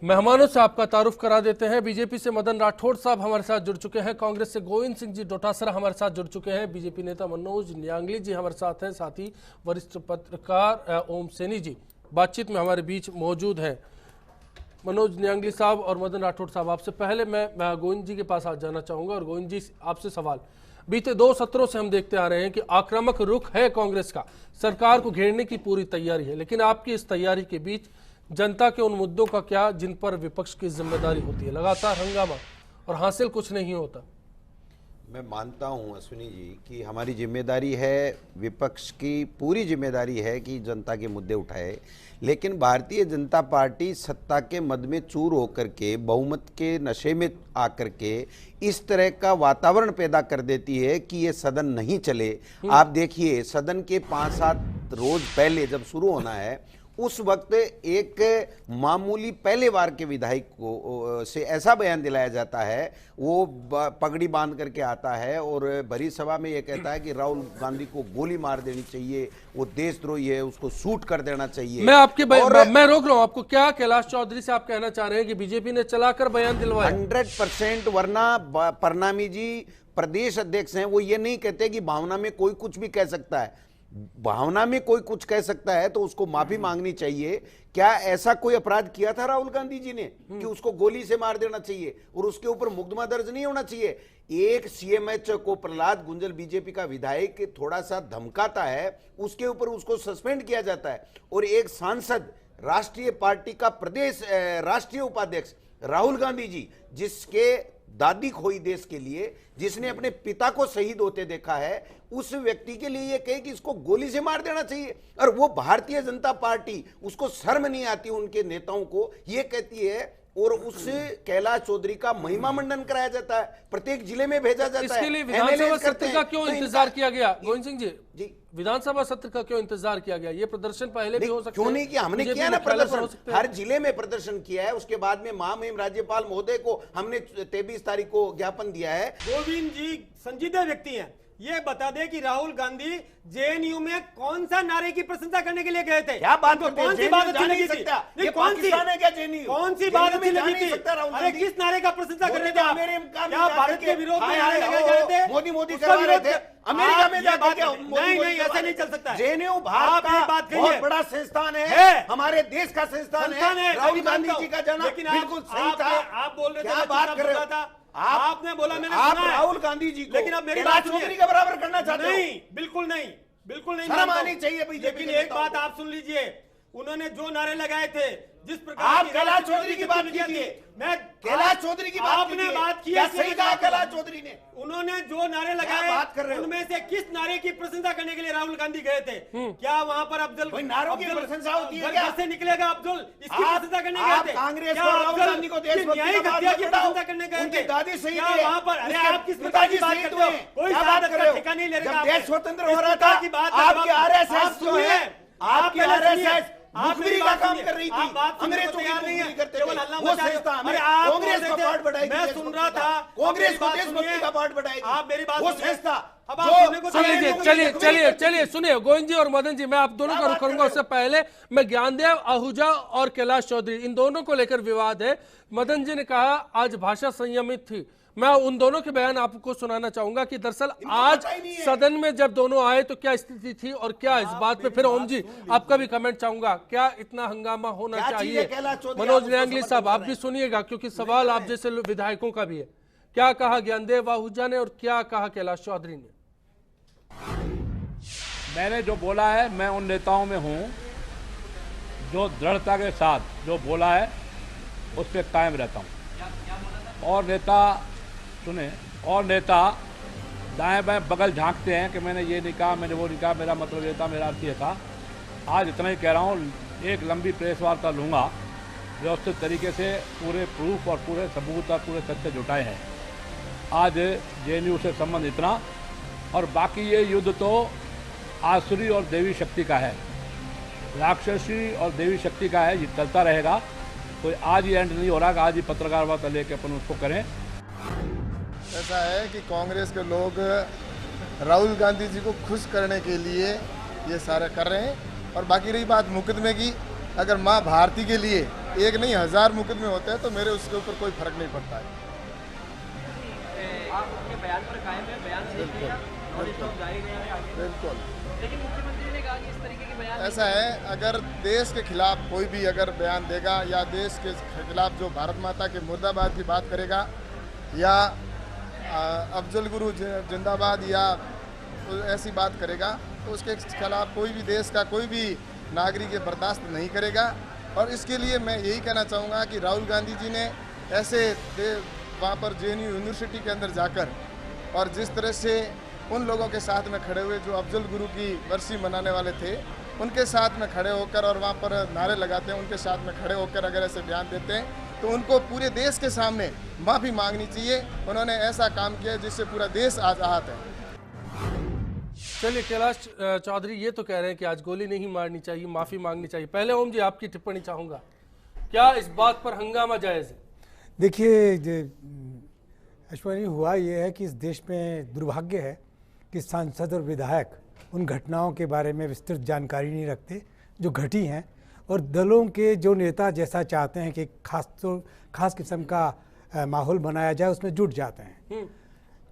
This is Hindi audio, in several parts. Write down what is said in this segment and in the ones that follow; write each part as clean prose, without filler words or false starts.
मेहमानों से आपका तारुफ करा देते हैं। बीजेपी से मदन राठौड़ साहब हमारे साथ जुड़ चुके हैं, कांग्रेस से गोविंद सिंह जी डोटासरा हमारे साथ जुड़ चुके हैं, बीजेपी नेता मनोज न्यांगली जी हमारे साथ हैं, साथ ही वरिष्ठ पत्रकार ओम सैनी जी बातचीत में हमारे बीच मौजूद हैं। मनोज न्यांगली साहब और मदन राठौड़ साहब, आपसे पहले मैं गोविंद जी के पास आज जाना चाहूँगा। और गोविंद जी, आपसे सवाल, बीते 2 सत्रों से हम देखते आ रहे हैं कि आक्रामक रुख है कांग्रेस का, सरकार को घेरने की पूरी तैयारी है, लेकिन आपकी इस तैयारी के बीच जनता के उन मुद्दों का क्या जिन पर विपक्ष की जिम्मेदारी होती है? लगातार हंगामा और हासिल कुछ नहीं होता। मैं मानता हूं अश्विनी जी कि हमारी जिम्मेदारी है, विपक्ष की पूरी जिम्मेदारी है कि जनता के मुद्दे उठाए, लेकिन भारतीय जनता पार्टी सत्ता के मद में चूर होकर के, बहुमत के नशे में आकर के इस तरह का वातावरण पैदा कर देती है कि ये सदन नहीं चले। आप देखिए, सदन के 5-7 रोज पहले जब शुरू होना है, उस वक्त एक मामूली पहले वार के विधायक को से ऐसा बयान दिलाया जाता है, वो पगड़ी बांध करके आता है और भरी सभा में ये कहता है कि राहुल गांधी को गोली मार देनी चाहिए, वो देशद्रोही है, उसको शूट कर देना चाहिए। मैं आपके मैं रोक रहा हूं आपको। क्या कैलाश चौधरी से आप कहना चाह रहे हैं कि बीजेपी ने चलाकर बयान दिलवाया? 100%। वरना परनामी जी प्रदेश अध्यक्ष हैं, वो ये नहीं कहते कि भावना में कोई कुछ भी कह सकता है। भावना में कोई कुछ कह सकता है तो उसको माफी मांगनी चाहिए। क्या ऐसा कोई अपराध किया था राहुल गांधी जी ने कि उसको गोली से मार देना चाहिए और उसके ऊपर मुकदमा दर्ज नहीं होना चाहिए? एक सीएमएच को प्रहलाद गुंजल बीजेपी का विधायक थोड़ा सा धमकाता है, उसके ऊपर उसको सस्पेंड किया जाता है। और एक सांसद, राष्ट्रीय पार्टी का प्रदेश राष्ट्रीय उपाध्यक्ष राहुल गांधी जी, जिसके दादी खोई देश के लिए, जिसने अपने पिता को शहीद होते देखा है, उस व्यक्ति के लिए ये कहे कि इसको गोली से मार देना चाहिए, और वो भारतीय जनता पार्टी, उसको शर्म नहीं आती उनके नेताओं को, ये कहती है। और उससे कैलाश चौधरी का महिमा मंडन कराया जाता है, प्रत्येक जिले में भेजा जाता है। इसके लिए विधानसभा सत्र का क्यों इंतजार किया गया गोविंद सिंह जी? विधानसभा सत्र का क्यों इंतजार किया गया? ये प्रदर्शन पहले भी हो सकता है। क्यों नहीं किया? हमने किया ना प्रदर्शन, हर जिले में प्रदर्शन किया है। उसके बाद में महामहिम राज्यपाल महोदय को हमने 23 तारीख को ज्ञापन दिया है। गोविंद जी संजीदा व्यक्ति हैं, ये बता दे कि राहुल गांधी जेएनयू में कौन सा नारे की प्रशंसा करने के लिए गए थे? क्या बात तो कौन सी बात अच्छी लगी थी? ये कौन सी है क्या जेएनयू? कौन सी बात अच्छी लगी थी? अरे किस नारे का प्रशंसा कर रहे थे आप? क्या भारत के विरोध में नारे लगाए जा रहे थे? मोदी करवा रहे थे अमेरिका में जाकर के? नहीं, ऐसा नहीं चल सकता। जेएनयू भारत का बहुत बड़ा संस्थान है, हमारे देश का संस्थान है। राहुल गांधी जी का जाना बिल्कुल सही था। आप बोल रहे थे, क्या बात कर रहे हो? आपने बोला, मैंने आप सुना है। राहुल गांधी जी को, लेकिन अब मेरी बात चौधरी का बराबर करना चाहते हो? नहीं, बिल्कुल नहीं, बिल्कुल नहीं। शर्म आनी चाहिए बीजेपी। लेकिन एक बात आप सुन लीजिए, उन्होंने जो नारे लगाए थे, जिस प्रकार आप कैलाश चौधरी की बात कीजिए। मैं कैलाश चौधरी की बात आपने बात की, क्या सही कहा कैलाश चौधरी ने? उन्होंने जो नारे लगाए, बात कर रहे हो? उनमें से किस नारे की प्रशंसा करने के लिए राहुल गांधी गए थे? क्या वहां पर अब्दुल नारों की प्रशंसा होती है क्या? से निकलेगा अब्दुल, इसकी प्रशंसा करने गए थे? कांग्रेस को राहुल गांधी को देशभक्ति न्यायिक हत्या की प्रशंसा करने गए थे? उनकी दादी शहीद क्या हुई, वहां पर? अरे आप किस प्रकार पिताजी की बात शहीद करते हो? हुए, कोई क्या शहादत बात कर का रहे हो? ठिकाना नहीं ले रखा जब आपने। देश स्वतंत्र इस हो रहा प्रकार था, की बात आपकी आरएसएस जो है, आपकी आरएसएस आप मुखबिरी का काम कर रही थी, अंग्रेजों को तैयार नहीं है, करते केवल थे। हल्ला वो मचा रहे हो। संस्था अरे आप कांग्रेस का पार्ट बढ़ाएगी, मैं सुन रहा था, कांग्रेस को बात देशभक्ति सुनिए। का पार्ट बढ़ाएगी। आप मेरी बात वो सुनिए। संस्था अब आप सुनने को तैयार नहीं हो। चलिए सुनिए गोविंद जी और मदन जी, मैं आप दोनों का रुख करूंगा। उससे पहले मैं ज्ञानदेव आहूजा और कैलाश चौधरी, इन दोनों को लेकर विवाद है। मदन जी ने कहा आज भाषा संयमित थी। मैं उन दोनों के बयान आपको सुनाना चाहूंगा कि दरअसल आज सदन में जब दोनों आए तो क्या स्थिति थी और क्या इस बात पे, फिर ओम जी आपका भी कमेंट चाहूंगा, क्या इतना हंगामा होना चाहिए? मनोज न्यांगली साहब आप भी सुनिएगा, क्योंकि सवाल आप जैसे विधायकों का भी है। क्या कहा ज्ञानदेव आहूजा ने और क्या कहा कैलाश चौधरी ने? मैंने जो बोला है, मैं उन नेताओं में हूं जो दृढ़ता के साथ जो बोला है उस पर कायम रहता हूं। और नेता सुने, और नेता दाएं बाएं बगल झांकते हैं कि मैंने ये नहीं कहा, मैंने वो नहीं कहा, मेरा मतलब ये था, मेरा अर्थ ये था। आज इतना ही कह रहा हूँ, एक लंबी प्रेस वार्ता लूँगा, व्यवस्थित तरीके से पूरे प्रूफ और पूरे सबूत और पूरे तथ्य जुटाए हैं। आज जेएनयू से संबंध इतना, और बाकी ये युद्ध तो आसुरी और देवी शक्ति का है, राक्षसी और देवी शक्ति का है, ये चलता रहेगा। कोई आज ही एंड नहीं हो रहा कि आज ही पत्रकार वार्ता लेके अपन उसको करें। ऐसा है कि कांग्रेस के लोग राहुल गांधी जी को खुश करने के लिए ये सारा कर रहे हैं। और बाकी रही बात मुकदमे की, अगर माँ भारती के लिए एक नहीं 1000 मुकदमे होते हैं तो मेरे उसके ऊपर कोई फर्क नहीं पड़ता है। आप अपने बयान पर कायम है, बयान सही किया, नॉलेज ऑफ जारी नहीं है आगे। बिल्कुल लेकिन मुख्यमंत्री ने कहा कि इस तरीके के बयान ऐसा है, अगर देश के खिलाफ कोई भी अगर बयान देगा या देश के खिलाफ जो भारत माता के मुर्दाबाद की बात करेगा या अफजल गुरु जिंदाबाद या ऐसी बात करेगा तो उसके खिलाफ कोई भी देश का कोई भी नागरिक ये बर्दाश्त नहीं करेगा। और इसके लिए मैं यही कहना चाहूँगा कि राहुल गांधी जी ने ऐसे वहाँ पर JNU यूनिवर्सिटी के अंदर जाकर और जिस तरह से उन लोगों के साथ में खड़े हुए जो अफजल गुरु की बरसी मनाने वाले थे उनके साथ में खड़े होकर और वहाँ पर नारे लगाते हैं, उनके साथ में खड़े होकर अगर ऐसे बयान देते हैं तो उनको पूरे देश के सामने माफ़ी मांगनी चाहिए। उन्होंने ऐसा काम किया जिससे पूरा देश आज आहत है। चलिए, कैलाश चौधरी ये तो कह रहे हैं कि आज गोली नहीं मारनी चाहिए, माफी मांगनी चाहिए। पहले ओम जी आपकी टिप्पणी चाहूंगा, क्या इस बात पर हंगामा जायज है? देखिए अश्वनी, हुआ ये है कि इस देश में दुर्भाग्य है कि सांसद और विधायक उन घटनाओं के बारे में विस्तृत जानकारी नहीं रखते जो घटी हैं, और दलों के जो नेता जैसा चाहते हैं कि खास किस्म का माहौल बनाया जाए उसमें जुट जाते हैं।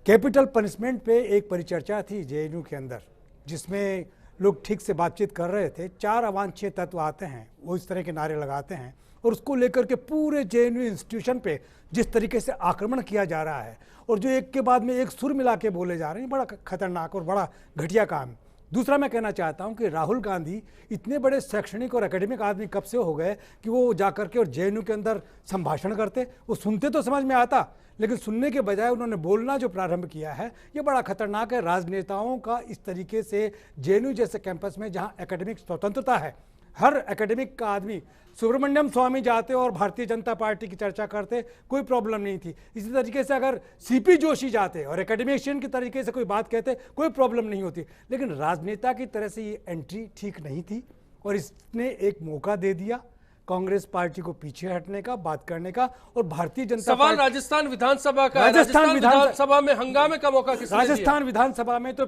कैपिटल पनिशमेंट पे एक परिचर्चा थी JNU के अंदर जिसमें लोग ठीक से बातचीत कर रहे थे, 4 अवांछित तत्व आते हैं, वो इस तरह के नारे लगाते हैं और उसको लेकर के पूरे JNU इंस्टीट्यूशन पे जिस तरीके से आक्रमण किया जा रहा है और जो एक के बाद में एक सुर मिला के बोले जा रहे हैं, बड़ा खतरनाक और बड़ा घटिया काम। दूसरा मैं कहना चाहता हूं कि राहुल गांधी इतने बड़े शैक्षणिक और एकेडमिक आदमी कब से हो गए कि वो जाकर के और JNU के अंदर संभाषण करते? वो सुनते तो समझ में आता, लेकिन सुनने के बजाय उन्होंने बोलना जो प्रारंभ किया है ये बड़ा खतरनाक है। राजनेताओं का इस तरीके से JNU जैसे कैंपस में जहां एकेडमिक स्वतंत्रता है, हर एकेडमिक का आदमी, सुब्रमण्यम स्वामी जाते और भारतीय जनता पार्टी की चर्चा करते, कोई प्रॉब्लम नहीं थी। इसी तरीके से अगर CP जोशी जाते और एकेडमिशियन की तरीके से कोई बात कहते, कोई प्रॉब्लम नहीं होती। लेकिन राजनेता की तरह से ये एंट्री ठीक नहीं थी और इसने एक मौका दे दिया कांग्रेस पार्टी को पीछे हटने का, बात करने का। और भारतीय जनता सवाल पार्टी राजस्थान विधानसभा का, राजस्थान विधानसभा में हंगामे का मौका किसने दिया? राजस्थान विधानसभा में तो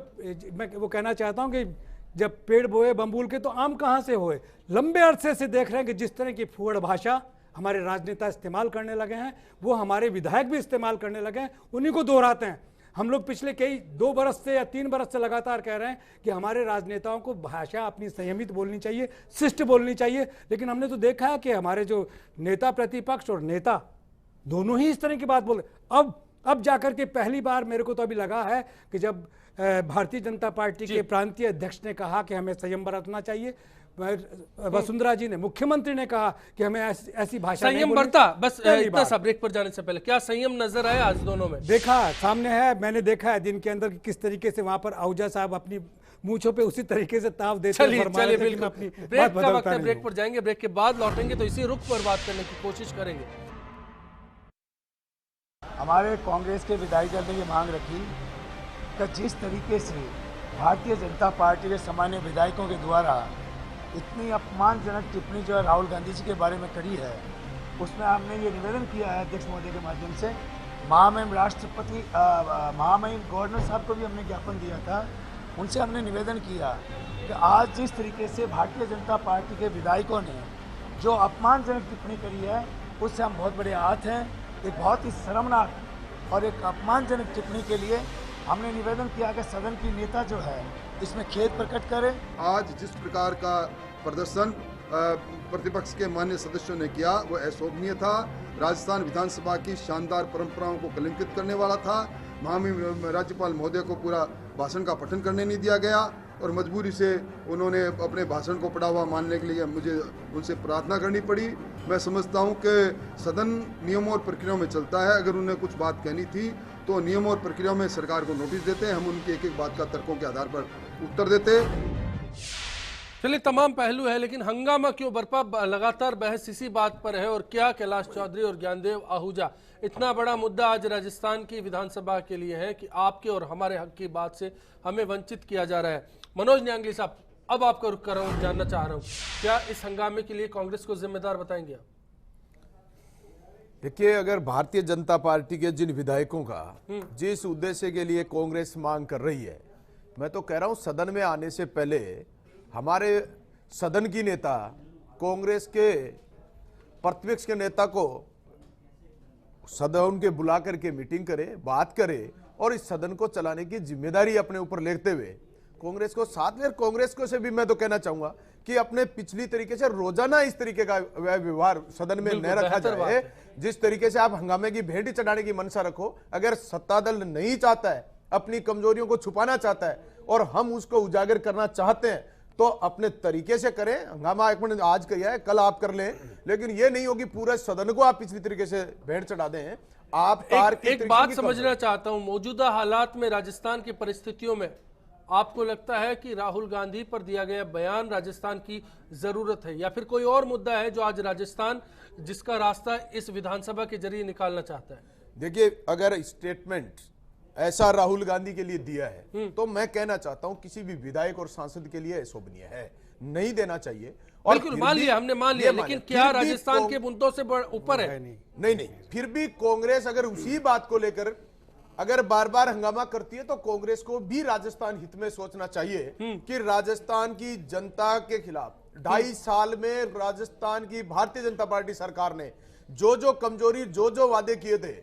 मैं वो कहना चाहता हूं कि जब पेड़ बोए बम्बूल के तो आम कहां से होए। लंबे अरसे से देख रहे हैं कि जिस तरह की फूहड़ भाषा हमारे राजनेता इस्तेमाल करने लगे हैं वो हमारे विधायक भी इस्तेमाल करने लगे हैं, उन्हीं को दोहराते हैं। हम लोग पिछले 2 बरस से या 3 बरस से लगातार कह रहे हैं कि हमारे राजनेताओं को भाषा अपनी संयमित बोलनी चाहिए, शिष्ट बोलनी चाहिए, लेकिन हमने तो देखा है कि हमारे जो नेता प्रतिपक्ष और नेता दोनों ही इस तरह की बात बोले। अब जाकर के पहली बार मेरे को तो अभी लगा है कि जब भारतीय जनता पार्टी के प्रांतीय अध्यक्ष ने कहा कि हमें संयम बरतना चाहिए, वसुंधरा जी ने, मुख्यमंत्री ने कहा कि हमें ऐसी भाषा संयम बरता। बस इतना सा ब्रेक पर जाने से पहले क्या संयम नजर आया आज दोनों में? देखा सामने है, मैंने देखा है दिन के अंदर किस तरीके से वहां पर आहूजा साहब अपनी मूंछों पे उसी तरीके से ताव देते चलिए बिल्कुल अपनी ब्रेक का वक्त है, ब्रेक पर जाएंगे, ब्रेक के बाद लौटेंगे तो इसी रुख पर बात करने की कोशिश करेंगे। हमारे कांग्रेस के विधायक दल ने ये मांग रखी कि जिस तरीके से भारतीय जनता पार्टी के सामान्य विधायकों के द्वारा इतनी अपमानजनक टिप्पणी जो है राहुल गांधी जी के बारे में करी है, उसमें हमने ये निवेदन किया है अध्यक्ष महोदय के माध्यम से। महामहिम राष्ट्रपति महामहिम गवर्नर साहब को भी हमने ज्ञापन दिया था, उनसे हमने निवेदन किया कि आज जिस तरीके से भारतीय जनता पार्टी के विधायकों ने जो अपमानजनक टिप्पणी करी है उससे हम बहुत बड़े आहत हैं। एक बहुत ही शर्मनाक और एक अपमानजनक टिप्पणी के लिए हमने निवेदन किया कि सदन की नेता जो है इसमें खेद प्रकट करें। आज जिस प्रकार का प्रदर्शन प्रतिपक्ष के मान्य सदस्यों ने किया वो अशोभनीय था, राजस्थान विधानसभा की शानदार परंपराओं को कलंकित करने वाला था। महामहिम राज्यपाल महोदय को पूरा भाषण का पठन करने नहीं दिया गया और मजबूरी से उन्होंने अपने भाषण को पढ़ा हुआ मानने के लिए मुझे उनसे प्रार्थना करनी पड़ी। मैं समझता हूं कि सदन नियमों और प्रक्रियाओं में चलता है, अगर उन्हें कुछ बात कहनी थी तो नियमों और प्रक्रियाओं में सरकार को नोटिस देते हैं, हम उनकी एक एक बात का तर्कों के आधार पर उत्तर देते। चलिए, तमाम पहलू है, लेकिन हंगामा क्यों बरपा? लगातार बहस इसी बात पर है। और क्या कैलाश चौधरी और ज्ञानदेव आहूजा इतना बड़ा मुद्दा आज राजस्थान की विधानसभा के लिए है कि आपके और हमारे हक की बात से हमें वंचित किया जा रहा है? मनोज न्यांगली साहब, अब आपका रुख कर रहा हूं, जानना चाह रहा हूं, क्या इस हंगामे के लिए कांग्रेस को जिम्मेदार बताएंगे आप? देखिए, अगर भारतीय जनता पार्टी के जिन विधायकों का जिस उद्देश्य के लिए कांग्रेस मांग कर रही है, मैं तो कह रहा हूं सदन में आने से पहले हमारे सदन की नेता कांग्रेस के प्रतिपक्ष के नेता को सदन के बुला करके मीटिंग करे, बात करे और इस सदन को चलाने की जिम्मेदारी अपने ऊपर लेते हुए कांग्रेस को साथ में, कांग्रेस को से भी मैं तो कहना चाहूंगा कि अपने पिछली तरीके से रोजाना इस तरीके का व्यवहार सदन में न रखा जाए। जिस तरीके से आप हंगामे की भेंट चढ़ाने की मंशा रखो, अगर सत्ता दल नहीं चाहता है, अपनी कमजोरियों को छुपाना चाहता है और हम उसको उजागर करना चाहते हैं तो अपने तरीके से करें। हंगामा एक मिनट आज किया है, कल आप कर लें, लेकिन ये नहीं होगी पूरे सदन को आप पिछली तरीके से भेंट चढ़ा दें। आप एक बात समझना चाहता हूं, मौजूदा हालात में राजस्थान की परिस्थितियों में आपको लगता है कि राहुल गांधी पर दिया गया बयान राजस्थान की जरूरत है, या फिर कोई और मुद्दा है जो आज राजस्थान जिसका रास्ता इस विधानसभा के जरिए निकालना चाहता है? देखिए, अगर स्टेटमेंट ऐसा राहुल गांधी के लिए दिया है तो मैं कहना चाहता हूं किसी भी विधायक और सांसद के लिए अशोभनीय है, नहीं देना चाहिए। और बिल्कुल मान लिया, हमने मान लिया, लेकिन क्या राजस्थान के मुद्दों से ऊपर है? नहीं, फिर भी कांग्रेस अगर उसी बात को लेकर अगर बार बार हंगामा करती है तो कांग्रेस को भी राजस्थान हित में सोचना चाहिए कि राजस्थान की जनता के खिलाफ 2.5 साल में राजस्थान की भारतीय जनता पार्टी सरकार ने जो जो कमजोरी, जो जो वादे किए थे,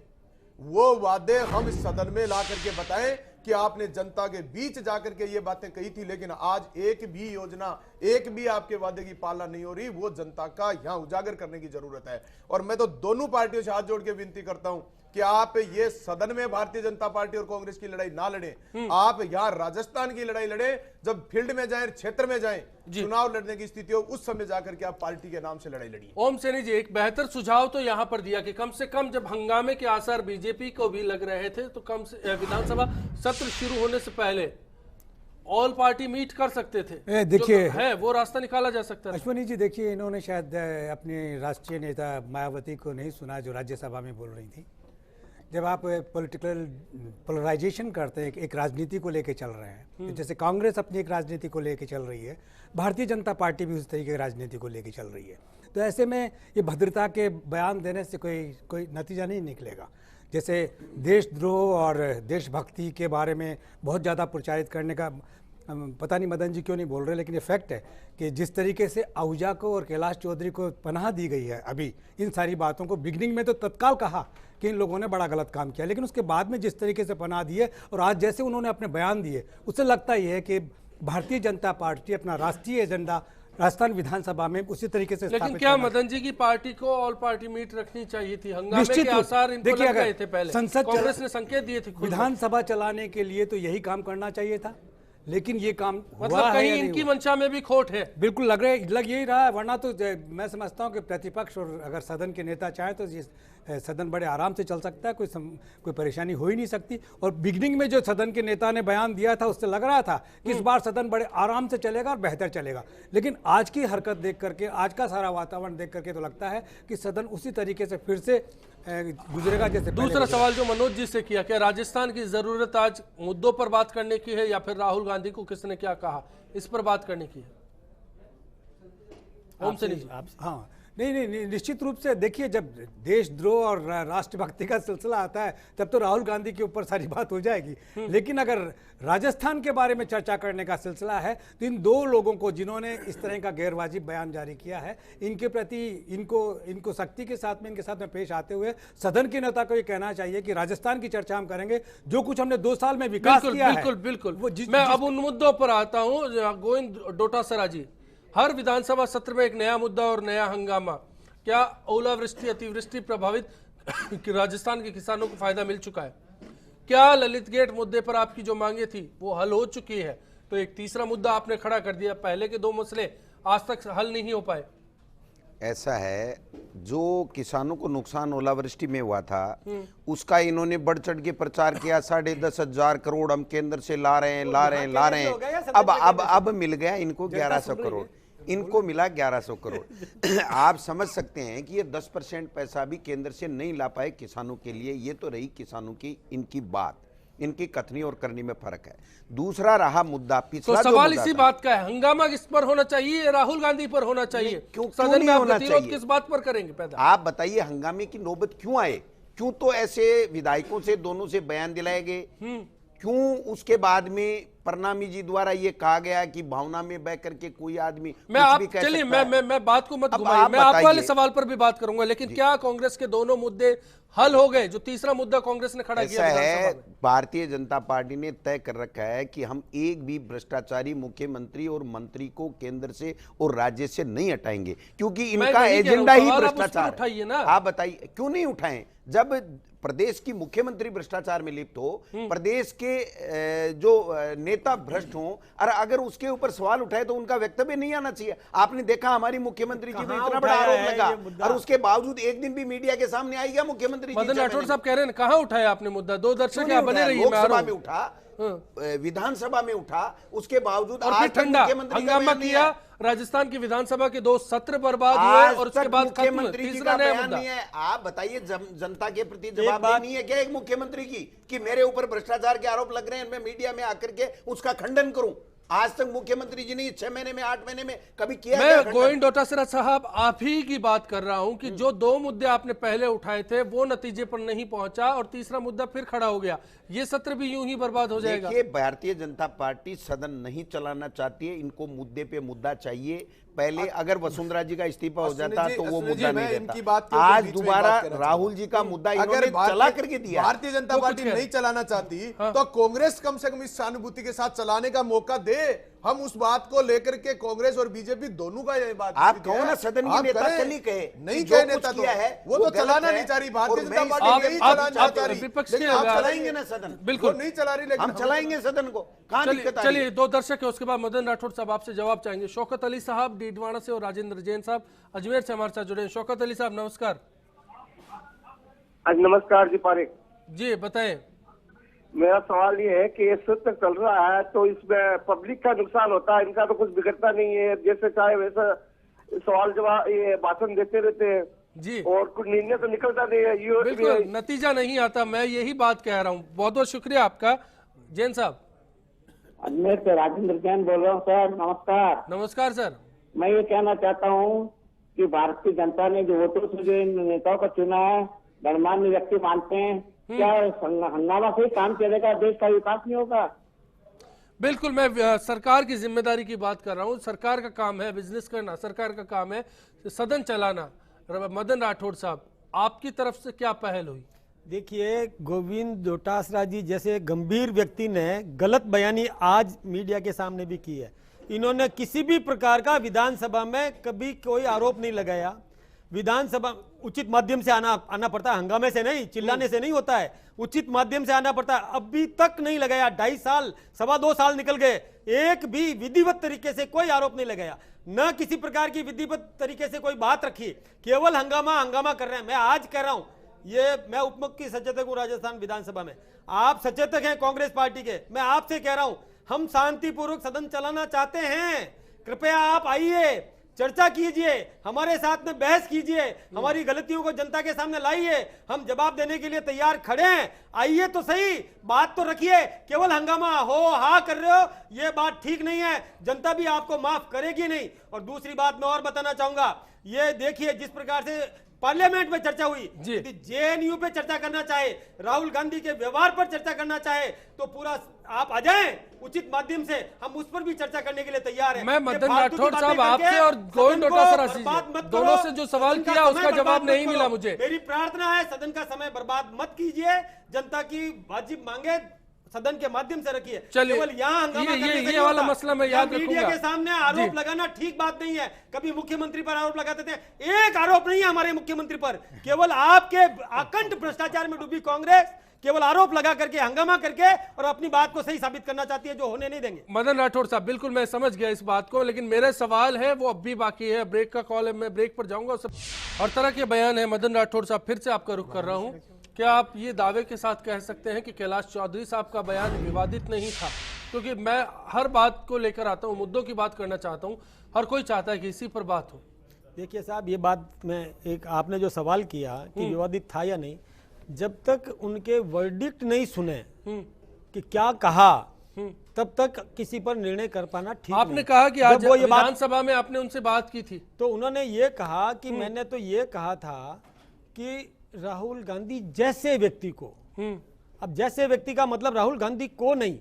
वो वादे हम इस सदन में ला करके बताएं कि आपने जनता के बीच जाकर के ये बातें कही थी, लेकिन आज एक भी योजना, एक भी आपके वादे की पालना नहीं हो रही। वो जनता का यहां उजागर करने की जरूरत है। और मैं तो दोनों पार्टियों से हाथ जोड़ के विनती करता हूं कि आप ये सदन में भारतीय जनता पार्टी और कांग्रेस की लड़ाई ना लड़ें, आप यहां राजस्थान की लड़ाई लड़ें। जब फील्ड में जाएं, क्षेत्र में जाएं, चुनाव लड़ने की स्थिति हो, उस समय जाकर के आप पार्टी के नाम से लड़ाई लड़िए। ओम सैनी जी, एक बेहतर सुझाव तो यहां पर दिया कि कम से कम जब हंगामे के आसार बीजेपी को भी लग रहे थे तो कम से विधानसभा सत्र शुरू होने से पहले ऑल पार्टी मीट कर सकते थे। देखिए है वो रास्ता निकाला जा सकता है। अश्वनी जी, देखिए, इन्होंने शायद अपने राष्ट्रीय नेता मायावती को नहीं सुना जो राज्यसभा में बोल रही थी। जब आप पॉलिटिकल पोलराइजेशन करते हैं, एक राजनीति को लेके चल रहे हैं, जैसे कांग्रेस अपनी एक राजनीति को लेके चल रही है, भारतीय जनता पार्टी भी उस तरीके की राजनीति को लेके चल रही है, तो ऐसे में ये भद्रता के बयान देने से कोई नतीजा नहीं निकलेगा। जैसे देशद्रोह और देशभक्ति के बारे में बहुत ज़्यादा प्रचारित करने का पता नहीं मदन जी क्यों नहीं बोल रहे, लेकिन ये फैक्ट है कि जिस तरीके से आहूजा को और कैलाश चौधरी को पनाह दी गई है, अभी इन सारी बातों को बिगनिंग में तो तत्काल कहा कि इन लोगों ने बड़ा गलत काम किया, लेकिन उसके बाद में जिस तरीके से पनाह दी है और आज जैसे उन्होंने अपने बयान दिए, उससे लगता ही है कि भारतीय जनता पार्टी अपना राष्ट्रीय एजेंडा राजस्थान विधानसभा में उसी तरीके से। लेकिन क्या मदन जी की पार्टी को ऑल पार्टी मीट रखनी चाहिए थी? हंगामे के आसार इनको लग गए थे पहले, कांग्रेस ने संकेत दिए थे विधानसभा चलाने के लिए, तो यही काम करना चाहिए था, लेकिन ये काम मतलब कहीं इनकी मंशा में भी खोट है। बिल्कुल लग यही रहा है, वरना तो मैं समझता हूँ कि प्रतिपक्ष और अगर सदन के नेता चाहे तो सदन बड़े आराम से चल सकता है, कोई परेशानी हो ही नहीं सकती। और बिगनिंग में जो सदन के नेता ने बयान दिया था उससे लग रहा था कि इस बार सदन बड़े आराम से चलेगा और बेहतर चलेगा, लेकिन आज की हरकत देख करके, आज का सारा वातावरण देख करके तो लगता है कि सदन उसी तरीके से फिर से गुजरेगा जैसे। दूसरा सवाल जो मनोज जी से किया, क्या राजस्थान की जरूरत आज मुद्दों पर बात करने की है या फिर राहुल गांधी को किसने क्या कहा इस पर बात करने की है? ओम सैनी जी। हाँ, नहीं, निश्चित रूप से देखिए, जब देशद्रोह और राष्ट्रभक्ति का सिलसिला आता है तब तो राहुल गांधी के ऊपर सारी बात हो जाएगी, लेकिन अगर राजस्थान के बारे में चर्चा करने का सिलसिला है तो इन दो लोगों को जिन्होंने इस तरह का गैरवाजिब बयान जारी किया है, इनके प्रति इनको सख्ती के साथ में, इनके साथ में पेश आते हुए सदन के नेता को ये कहना चाहिए कि राजस्थान की चर्चा हम करेंगे, जो कुछ हमने 2 साल में विकास किया है। बिल्कुल। मैं अब उन मुद्दों पर आता हूँ। गोविंद डोटासरा जी, हर विधानसभा सत्र में एक नया मुद्दा और नया हंगामा। क्या ओलावृष्टि, अतिवृष्टि प्रभावित राजस्थान के किसानों को फायदा मिल चुका है? क्या ललित गेट मुद्दे पर आपकी जो मांगे थी वो हल हो चुकी है? तो एक तीसरा मुद्दा आपने खड़ा कर दिया, पहले के 2 मसले आज तक हल नहीं हो पाए। ऐसा है, जो किसानों को नुकसान ओलावृष्टि में हुआ था उसका इन्होंने बढ़ चढ़ के प्रचार किया। 10,500 करोड़ हम केंद्र से ला रहे हैं। अब मिल गया इनको 1100 करोड़, इनको मिला 1100 करोड़। आप समझ सकते हैं कि ये 10% पैसा भी केंद्र से नहीं ला पाए किसानों के लिए। ये तो रही किसानों की इनकी बात, इनकी कथनी और करनी में फर्क है। दूसरा रहा मुद्दा पिछला, तो सवाल इसी बात का है, हंगामा किस पर होना चाहिए? राहुल गांधी पर होना चाहिए? क्यों सदन में आप गतिरोध किस बात पर करेंगे पैदा? आप बताइए, हंगामे की नौबत क्यों आए? क्यों तो ऐसे विधायकों से, दोनों से बयान दिलाए गए क्यों उसके बाद में प्रणामी जी द्वारा ये कहा गया कि भावना में बह करके कोई आदमी मैं कुछ आप भी कह चलिए सकता है। मैं बात को मत अब घुमाइए, आप मैं आप वाले बताइए। सवाल पर भी बात करूंगा, लेकिन क्या कांग्रेस के दोनों मुद्दे हल हो गए? जो तीसरा मुद्दा कांग्रेस ने खड़ा किया ऐसा विधानसभा है, में। भारतीय जनता पार्टी ने तय कर रखा है कि हम एक भी भ्रष्टाचारी मुख्यमंत्री और मंत्री को केंद्र से और राज्य से नहीं हटाएंगे, क्योंकि मैं इनका यही कह रहा हूं, एजेंडा ही सवाल आप उस पर भ्रष्टाचार उठाइए है। ना। आप बताइए क्यों नहीं उठाएं? जब प्रदेश की मुख्यमंत्री भ्रष्टाचार में लिप्त हो, प्रदेश के जो नेता भ्रष्ट हों, और अगर उसके ऊपर सवाल उठाए तो उनका वक्तव्य नहीं आना चाहिए। आपने देखा हमारी मुख्यमंत्री जी पे इतना बड़ा आरोप लगा, और उसके बावजूद एक दिन भी मीडिया के सामने आई गया मुख्यमंत्री जी। मदन राठौड़ साहब कह रहे हैं कहां उठाया आपने मुद्दा? दो दर्शक यहाँ बने रहिए। लोकसभा में उठा, विधानसभा में उठा, उसके बावजूद और फिर आज तक ठंडा मुख्यमंत्री का हंगामा बयान नहीं किया, है। राजस्थान की विधानसभा के 2 सत्र बर्बाद हुए आज और उसके तक बाद खत्म। मुख्यमंत्री जी तीसरा का नया बयान मुद्दा। नहीं है। आप बताइए, जनता के प्रति जवाबदेही नहीं है क्या एक मुख्यमंत्री की कि मेरे ऊपर भ्रष्टाचार के आरोप लग रहे हैं, मैं मीडिया में आकर के उसका खंडन करूं? आज तक मुख्यमंत्री जी ने 6 महीने में 8 महीने में कभी किया? मैं गोविंद डोटासरा साहब आप ही की बात कर रहा हूं कि जो 2 मुद्दे आपने पहले उठाए थे वो नतीजे पर नहीं पहुंचा और तीसरा मुद्दा फिर खड़ा हो गया, ये सत्र भी यूं ही बर्बाद हो जाएगा। देखिए, भारतीय जनता पार्टी सदन नहीं चलाना चाहती है, इनको मुद्दे पे मुद्दा चाहिए। पहले अगर वसुंधरा जी का इस्तीफा हो जाता तो वो मुद्दा नहीं रहता। आज दोबारा राहुल जी का मुद्दा इन्होंने चला करके दिया। भारतीय जनता पार्टी नहीं चलाना चाहती तो कांग्रेस कम से कम इस सहानुभूति के साथ चलाने का मौका दे। हम उस बात को लेकर के कांग्रेस और बीजेपी दोनों का ये बात आप कहो ना, सदन के नेता कल ही कहे नहीं जो कहे कुछ नेता किया है वो तो चलाना नहीं चाह रही भारतीय जनता आप पार्टी नहीं चलाना चाह रही। विपक्ष लेकिन के आप चलाएंगे ना सदन, बिल्कुल नहीं चला रही, लेकिन हम चलाएंगे सदन को। कहां दिक्कत आ रही है? चलिए 2 दर्शक है, उसके बाद मदन राठौड़ साहब आपसे जवाब चाहेंगे। शौकत अली साहब डीडवाना से और राजेंद्र जैन साहब अजमेर से हमारे साथ जुड़े हैं। शौकत अली साहब नमस्कार। नमस्कार जी पारेख जी बताएं। मेरा सवाल ये है कि ये सत्र चल रहा है तो इसमें पब्लिक का नुकसान होता है, इनका तो कुछ बिगड़ता नहीं है, जैसे चाहे वैसा सवाल जवाब ये भाषण देते रहते हैं जी, और कुछ निर्णय तो निकलता नहीं है। बिल्कुल नतीजा नहीं आता, मैं यही बात कह रहा हूँ। बहुत बहुत शुक्रिया आपका। जैन साहब। अजमेर से राजेंद्र जैन बोल रहा हूँ सर, नमस्कार। नमस्कार सर। मैं ये कहना चाहता हूँ कि भारतीय जनता ने जो वोटों से जो इन नेताओं को चुना है, गणमान्य व्यक्ति मानते हैं, क्या हंगामा से ही काम चलेगा, देश का विकास नहीं होगा? बिल्कुल, मैं सरकार की जिम्मेदारी की बात कर रहा हूँ। सरकार का काम है बिजनेस करना, सरकार का काम है सदन चलाना। मदन राठौड़ साहब, आपकी तरफ से क्या पहल हुई? देखिए, गोविंद डोटासरा जी जैसे गंभीर व्यक्ति ने गलत बयानी आज मीडिया के सामने भी की है। इन्होंने किसी भी प्रकार का विधानसभा में कभी कोई आरोप नहीं लगाया। विधानसभा उचित माध्यम से आना पड़ता है, हंगामे से नहीं, चिल्लाने से नहीं होता है, उचित माध्यम से आना पड़ता है। अभी तक नहीं लगाया, 2.5 साल 2.25 साल निकल गए, एक भी विधिवत तरीके से कोई आरोप नहीं लगाया, न किसी प्रकार की विधिवत तरीके से कोई बात रखी, केवल हंगामा कर रहे हैं। मैं आज कह रहा हूं, ये मैं उप मुख्य सचेतक हूं राजस्थान विधानसभा में, आप सचेतक हैं कांग्रेस पार्टी के, मैं आपसे कह रहा हूं, हम शांतिपूर्वक सदन चलाना चाहते हैं। कृपया आप आइए, चर्चा कीजिए, हमारे साथ में बहस कीजिए, हमारी गलतियों को जनता के सामने लाइए, हम जवाब देने के लिए तैयार खड़े हैं। आइए तो सही, बात तो रखिए। केवल हंगामा हो हा कर रहे हो, ये बात ठीक नहीं है, जनता भी आपको माफ करेगी नहीं। और दूसरी बात मैं और बताना चाहूंगा, ये देखिए जिस प्रकार से पार्लियामेंट में चर्चा हुई, यदि जेएनयू पे चर्चा करना चाहे, राहुल गांधी के व्यवहार पर चर्चा करना चाहे, तो पूरा आप आ जाएं उचित माध्यम से, हम उस पर भी चर्चा करने के लिए तैयार हैं। मैं मदन राठौड़ साहब आपसे और गोविंद डोटासरा जी दोनों से जो सवाल किया उसका जवाब नहीं मिला मुझे। मेरी प्रार्थना है, सदन का समय बर्बाद मत कीजिए, जनता की वाजिब मांगे सदन के माध्यम से रखिए। केवल यहाँ हंगामा ये वाला मसला मैं याद रखूंगा। मीडिया के सामने आरोप लगाना ठीक बात नहीं है। कभी मुख्यमंत्री पर आरोप लगाते थे, एक आरोप नहीं है हमारे मुख्यमंत्री पर, केवल आपके अखंड भ्रष्टाचार में डूबी कांग्रेस केवल आरोप लगा करके, हंगामा करके और अपनी बात को सही साबित करना चाहती है, जो होने नहीं देंगे। मदन राठौड़ साहब, बिल्कुल मैं समझ गया इस बात को, लेकिन मेरे सवाल है वो अब भी बाकी है। ब्रेक का कॉल है, मैं ब्रेक पर जाऊंगा। और तरह के बयान है। मदन राठौड़ साहब, फिर से आपका रुख कर रहा हूं, क्या आप ये दावे के साथ कह सकते हैं कि कैलाश चौधरी साहब का बयान विवादित नहीं था? क्योंकि मैं हर बात को लेकर आता हूँ, मुद्दों की बात करना चाहता हूँ, हर कोई चाहता है कि इसी पर बात हो। देखिए साहब, ये बात में एक आपने जो सवाल किया कि विवादित था या नहीं, जब तक उनके वर्डिक्ट नहीं सुने कि क्या कहा, तब तक किसी पर निर्णय कर पाना ठीक नहीं। आपने कहा कि आज विधानसभा में आपने उनसे बात की थी, तो उन्होंने ये कहा कि मैंने तो ये कहा था कि राहुल गांधी जैसे व्यक्ति को अब जैसे व्यक्ति का मतलब राहुल गांधी को नहीं,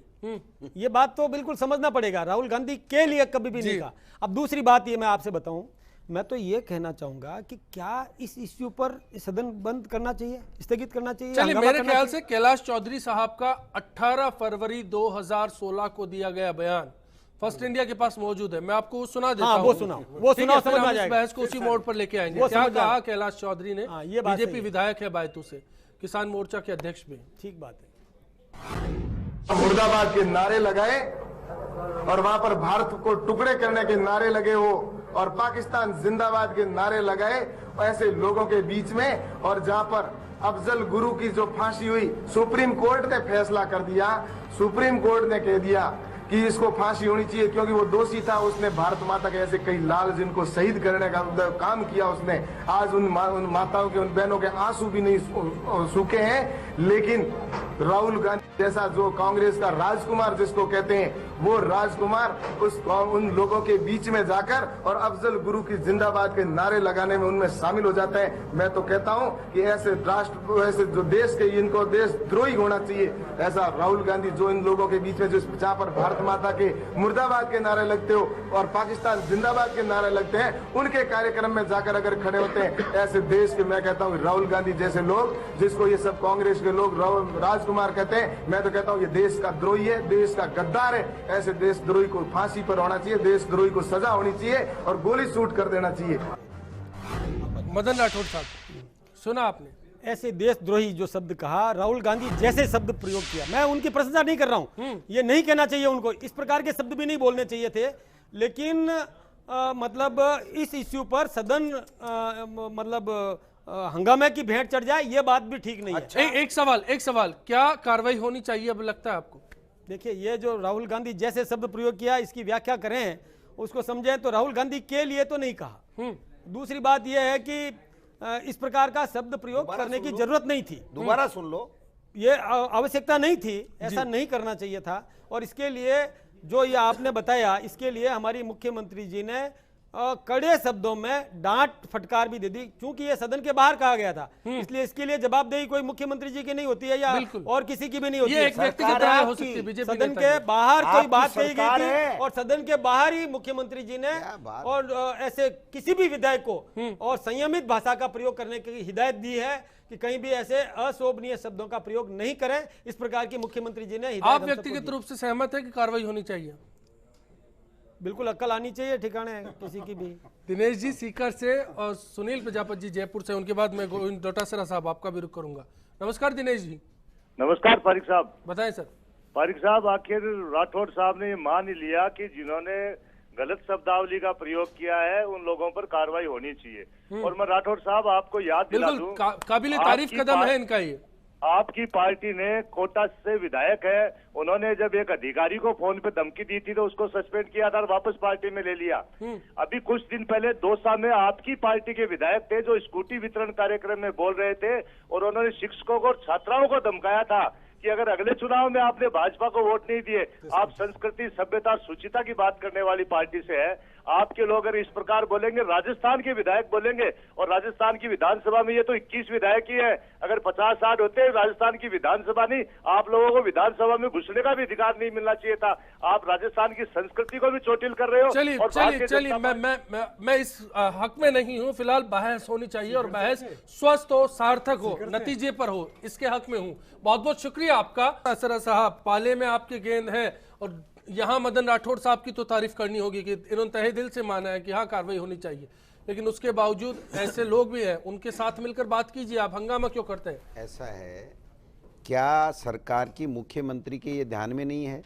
ये बात तो बिल्कुल समझना पड़ेगा। राहुल गांधी के लिए कभी भी नहीं कहा। अब दूसरी बात ये मैं आपसे बताऊं, मैं तो ये कहना चाहूंगा कि क्या इस इश्यू पर सदन बंद करना चाहिए, स्थगित करना चाहिए? चलिए, मेरे ख्याल से कैलाश चौधरी साहब का 18 फरवरी 2016 को दिया गया बयान फर्स्ट इंडिया के पास मौजूद है, मैं आपको सुना देता हूं। वो सुनाओ, समझ में आ जाएगा। बहस को उसी मोड़ पर लेके आएंगे। क्या कहा कैलाश चौधरी ने? बीजेपी विधायक है बायतू से, किसान मोर्चा के अध्यक्ष भी। ठीक बात है। मुर्दाबाद के नारे लगाए और वहां पर भारत को टुकड़े करने के नारे लगे हो और पाकिस्तान जिंदाबाद के नारे लगाए ऐसे लोगों के बीच में, और जहां पर अफजल गुरु की जो फांसी हुई, सुप्रीम कोर्ट ने फैसला कर दिया, सुप्रीम कोर्ट ने कह दिया कि इसको फांसी होनी चाहिए क्योंकि वो दोषी था, उसने भारत माता के ऐसे कई लाल जिनको शहीद करने का काम किया उसने। आज उन माताओं के, उन बहनों के आंसू भी नहीं सूखे हैं। लेकिन राहुल गांधी जैसा जो कांग्रेस का राजकुमार जिसको कहते हैं, वो राजकुमार उन लोगों के बीच में जाकर और अफजल गुरु की जिंदाबाद के नारे लगाने में उनमें शामिल हो जाते हैं। मैं तो कहता हूं कि ऐसे राष्ट्र, ऐसे जो देश के, इनको देशद्रोही होना चाहिए ऐसा राहुल गांधी जो इन लोगों के बीच में, जो जहां पर भारत माता के मुर्दाबाद के नारे लगते हो और पाकिस्तान जिंदाबाद के नारे लगते हैं, उनके कार्यक्रम में जाकर अगर खड़े होते हैं ऐसे देश के, मैं कहता हूं राहुल गांधी जैसे लोग, जिसको ये सब कांग्रेस के लोग राजकुमार कहते हैं, मैं तो कहता हूं ये देश का द्रोही है, देश का गद्दार है। ऐसे देशद्रोही को फांसी पर होना चाहिए, देशद्रोही को सजा होनी चाहिए और गोली शूट कर देना चाहिए। मदन राठौड़ साहब, सुना आपने? ऐसे देशद्रोही जो शब्द कहा, राहुल गांधी जैसे शब्द प्रयोग किया, मैं उनकी प्रशंसा नहीं कर रहा हूं, ये नहीं कहना चाहिए उनको, इस प्रकार के शब्द भी नहीं बोलने चाहिए थे। लेकिन मतलब इस इश्यू पर सदन मतलब हंगामे की भेंट चढ़ जाए, ये बात भी ठीक नहीं है। एक सवाल, क्या कार्रवाई होनी चाहिए अब लगता है आपको? देखिए, ये जो राहुल गांधी जैसे शब्द प्रयोग किया, इसकी व्याख्या करें, उसको समझें तो राहुल गांधी के लिए तो नहीं कहा। दूसरी बात यह है कि इस प्रकार का शब्द प्रयोग करने की जरूरत नहीं थी। दोबारा सुन लो, ये आवश्यकता नहीं थी, ऐसा नहीं करना चाहिए था। और इसके लिए जो ये आपने बताया, इसके लिए हमारी मुख्यमंत्री जी ने कड़े शब्दों में डांट फटकार भी दे दी, क्योंकि ये सदन के बाहर कहा गया था। इसलिए इसके लिए जवाबदेही कोई मुख्यमंत्री जी की नहीं होती है या और किसी की भी नहीं होती है। एक व्यक्तिगत राय हो सकती है, बीजेपी सदन के बाहर कोई बात कही गई थी और सदन के बाहर ही मुख्यमंत्री जी ने और ऐसे किसी भी विधायक को और संयमित भाषा का प्रयोग करने की हिदायत दी है कि कहीं भी ऐसे अशोभनीय शब्दों का प्रयोग नहीं करें। इस प्रकार की मुख्यमंत्री जी ने हिदायत। आप व्यक्तिगत रूप से सहमत है कि कार्रवाई होनी चाहिए? बिल्कुल, अक्ल आनी चाहिए ठिकाने किसी की भी। दिनेश जी सीकर से और सुनील प्रजापति जी जयपुर से, उनके बाद मैं गोविंद डोटासरा साहब आपका भी रुख करूंगा। नमस्कार दिनेश जी। नमस्कार फारिक साहब। बताएं सर। फारिक साहब, आखिर राठौड़ साहब ने मान लिया कि जिन्होंने गलत शब्दावली का प्रयोग किया है उन लोगों पर कार्रवाई होनी चाहिए। और मैं राठौड़ साहब आपको याद दिला दूं, काबिल तारीफ कदम है इनका ये। आपकी पार्टी ने कोटा से विधायक है, उन्होंने जब एक अधिकारी को फोन पे धमकी दी थी तो उसको सस्पेंड किया था और वापस पार्टी में ले लिया। अभी कुछ दिन पहले दौसा में आपकी पार्टी के विधायक थे जो स्कूटी वितरण कार्यक्रम में बोल रहे थे और उन्होंने शिक्षकों को और छात्राओं को धमकाया था कि अगर अगले चुनाव में आपने भाजपा को वोट नहीं दिए, आप संस्कृति, सभ्यता और शुचिता की बात करने वाली पार्टी से है, आपके लोग अगर इस प्रकार बोलेंगे, राजस्थान के विधायक बोलेंगे, और राजस्थान की विधानसभा में ये तो 21 विधायक ही है, अगर 50-60 होते राजस्थान की विधानसभा नहीं, आप लोगों को विधानसभा में घुसने का भी अधिकार नहीं मिलना चाहिए था। आप राजस्थान की संस्कृति को भी चोटिल कर रहे हो। चलिए मैं इस हक में नहीं हूँ, फिलहाल बहस होनी चाहिए और बहस स्वस्थ हो, सार्थक हो, नतीजे पर हो, इसके हक में हूँ। बहुत बहुत शुक्रिया आपका। असरा साहब, पाले में आपके गेंद है और यहाँ मदन राठौड़ साहब की तो तारीफ करनी होगी कि इन्होंने तहे दिल से माना है कि हाँ कार्रवाई होनी चाहिए, लेकिन उसके बावजूद ऐसे लोग भी हैं, उनके साथ मिलकर बात कीजिए। आप हंगामा क्यों करते हैं? ऐसा है, क्या सरकार की मुख्यमंत्री के ये ध्यान में नहीं है?